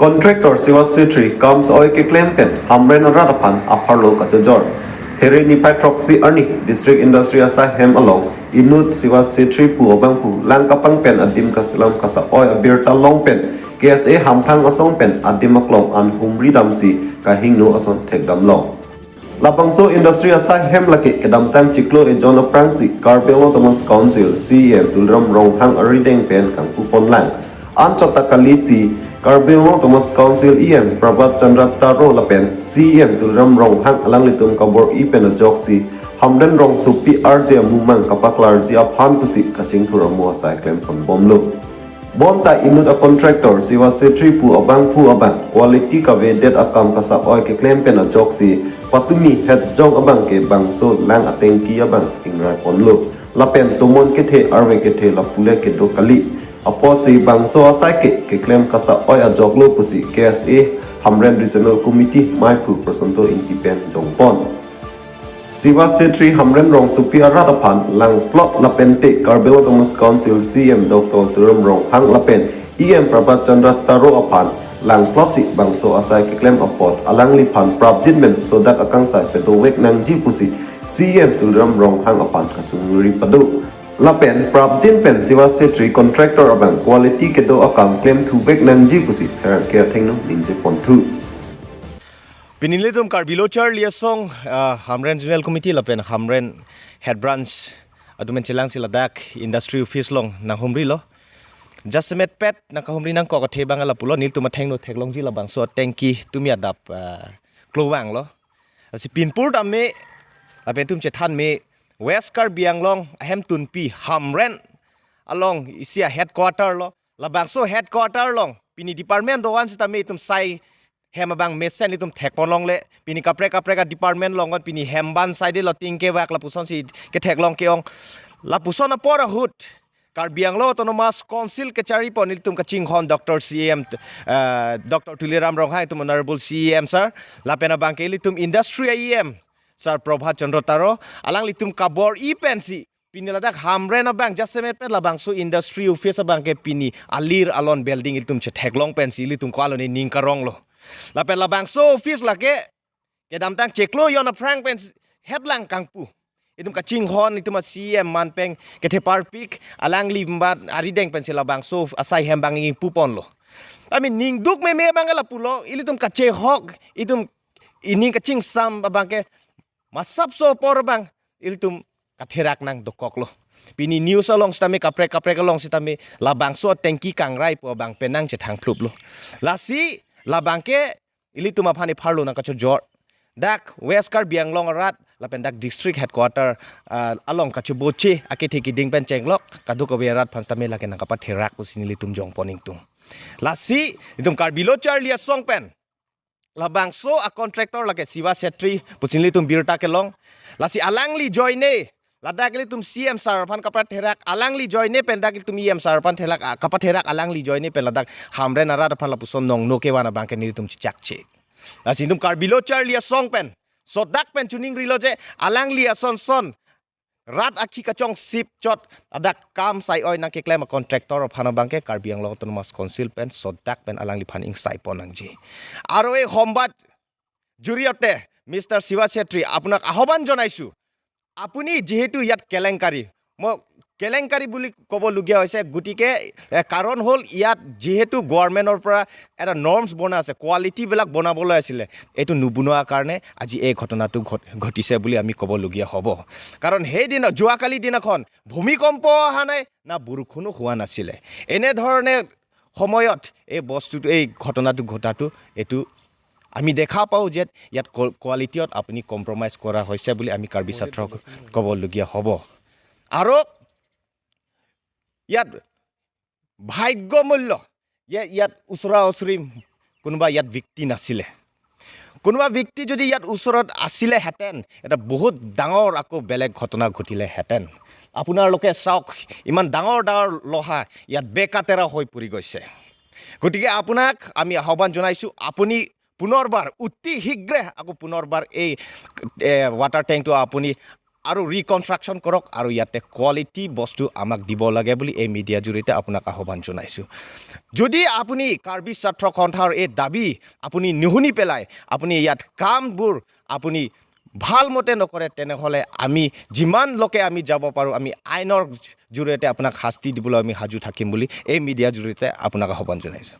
Contractor Shiva Chetri comes oi ke klem pen Hamren arat aphan apharlo kachojor. There ni patroxy arni district industry asa hem along inut Shiva Chetri pu obang pu lang kapang pen adim kaslam kasa oi abir ta long pen KSA hamthang asong pen adim aklong an humri damsi ka hingno ason thek dam long. Labangso industry asa hem laki kedam tam chiklo e John Prangsi Carbelo Thomas Council CEM tulram rong hang arideng pen kang pupon lang. Anchota kalisi Carbelo Thomas Council EM Prabhat Chandra Taro Lapen CEM tulram rong hang alang litum kabor ipen joksi Hamren rong supi RJ mumang kapaklar ji aphan pusi kaching thuramo sai klem pon bomlo. Bonta inut a contractor Shiva Chetri pu abang pu abang quality ka ve det akam kasa oi ke klem pen joksi patumi het jong abang ke bangso lang ateng ki abang ingrai ponlo lapen tumon ke the arwe ke the la pule ke do kali apo si bangso asai ke klem kasa oi a joglo pusi KSA Hamren Regional Committee mai pu personto independent jongpon Shiva Chetri Hamren rong supi arat aphan lang plot lapente Carbelo Thomas Council CM Dr. Turum rong hang lapen EM Prabhat Chandra Taro aphan lang plot si bangso asai ke klem apot alang lipan prabjitment sodak akang sai pedo wek nang ji pusi CM Turum rong hang aphan kachunguri padu Lapen prabjin pen Shiva Chetri contractor abang quality ke do akam claim thu bek nang ji pusi her ke thengno ninje pontu Pinilitum Carbelo Charlie song Hamren Regional Committee lapen Hamren Head Branch adumen chilang sila dak industry office long na humri lo Jasmet pet na kahumri nang ko kathe bang ala pulo nil tuma thengno theklong ji labang so tanki tumi adap klowang lo asi pinpur damme lapen tum che than me West Karbiang long ahem tunpi Hamren along isia headquarter lo labang so headquarter long pini department do wan sita me tum sai hemabang mesen litum thekpon long le pini kapre ka department long pini hemban side lo tingke wak la puson si ke theklong ke ong la puson a pora hut Karbiang lo autonomous council ke chari ponil tum ka chinghon Dr. CM Dr. Tuliram Ronghai tum honorable CM sir la pena bangke litum industry IEM Sir Prabhat Chandra Taro alang litum kabor ipensi piniladak Hamren abang jasemet pen labang so industry office abang ke pini alir alon building litum che theklong pensi litum koloni ningkarong lo lapen labang so office lake ke damtang cheklo yon a prank pen headlang kangpu itum ka chinghon itum CM manpeng ke the parpik alang limbat arideng pen labang so asai hembang ing pupon lo I mean ningduk me bangala pulo ilitum ka chehok itum ining ka ching sam abang ke masap so porbang ilitum katherak nang dokok lo pini news along stame kapre along sitame labang so tengki kangrai po bang penang chethang plup lo lasi labangke ilitum aphani apharlo nang kachojor dak West Karbiang long arat lapen dak district headquarter along kachuboche ake theki dingpen chenglok kaduk arat phanstame lake nang kapat therak pusin ilitum jongponing tung lasi itum Carbelo Charlie songpen labang so a contractor lake Shiva Chetri pusin ilitum birta ke long lasi alangli joine ladak litum CM sarpan kapat therak alangli joine pen dak litum EM sarpan thelak kapat therak alangli joine pen ladak Hamren arat phan lapuson nong no ke wana bangke nilitum chakche asinum Carbelo Charlie song pen so dak pen tuning rilo je alangli ason son rat akhi kachong sip chot adak kam sai-oi nang ke klem contractor phana bangke Karbiang lo autonomous council pen so dak pen alangli phan ing sai pon nang ji aro e hombat juriote Mr. Shiva Chetri apunak ahoban jonaisu আপুনি যেহেতু ইয়াত কেলেংকাৰী মই কেলেংকাৰী বুলি ক'ব লগিয়া হৈছে গুটিকে কাৰণ হ'ল ইয়াত যেহেতু গভৰ্ণমেণ্টৰ পৰা এটা নৰ্মছ বনা আছে কোৱালিটি বিলাক বনাবলৈ আছিল এটো নুবুনোৱাৰ কাৰণে আজি এই ঘটনাটো ঘটিছে বুলি আমি ক'ব লগিয়া হ'ব কাৰণ সেই দিন জুৱাকালি দিনাখন ভূমিকম্প অহা নাই না বৰষুণো হোৱা নাছিল এনে ধৰণে সময়ত এই বস্তুটো এই ঘটনাটো ঘটাটো এটো আমি দেখা পাও যে ইয়াত কোৱালিটিত আপুনি কম্প্ৰমাইজ কৰা হৈছে বুলি আমি কাৰ্বি ছাত্ৰক ক'ব লগিয়া হ'ব আৰু ইয়াত ভাগ্যমূল্য ইয়াত উছৰা উছৰি কোনোবা ইয়াত ব্যক্তি নাছিলে কোনোবা ব্যক্তি যদি ইয়াত ওচৰত আছিলে হেতেন এটা বহুত ডাঙৰ আকৌ বেলেগ ঘটনা ঘটিলে হেতেন আপোনালোকে চাওক ইমান ডাঙৰ লহা ইয়াত বেকাতেৰা হৈ পৰি গৈছে গতিকে আপোনাক আমি আহ্বান জনাইছো আপুনি পুনৰবাৰ অতি শীঘ্ৰে আকৌ পুনৰবাৰ এই ৱাটাৰ টেংকটো আপুনি আৰু ৰিকনষ্ট্ৰাকশ্যন কৰক আৰু ইয়াতে কোৱালিটি বস্তু আমাক দিব লাগে বুলি এই মিডিয়া জৰিয়তে আপোনাক আহ্বান জনাইছোঁ যদি আপুনি কাৰ্বি ছাত্ৰ সন্থাৰ এই দাবী আপুনি নুশুনি পেলাই আপুনি ইয়াত কামবোৰ আপুনি ভালমতে নকৰে তেনেহ'লে আমি যিমান লোকে আমি যাব পাৰোঁ আমি আইনৰ জৰিয়তে আপোনাক শাস্তি দিবলৈ আমি সাজু থাকিম বুলি এই মিডিয়াৰ জৰিয়তে আপোনাক আহ্বান জনাইছোঁ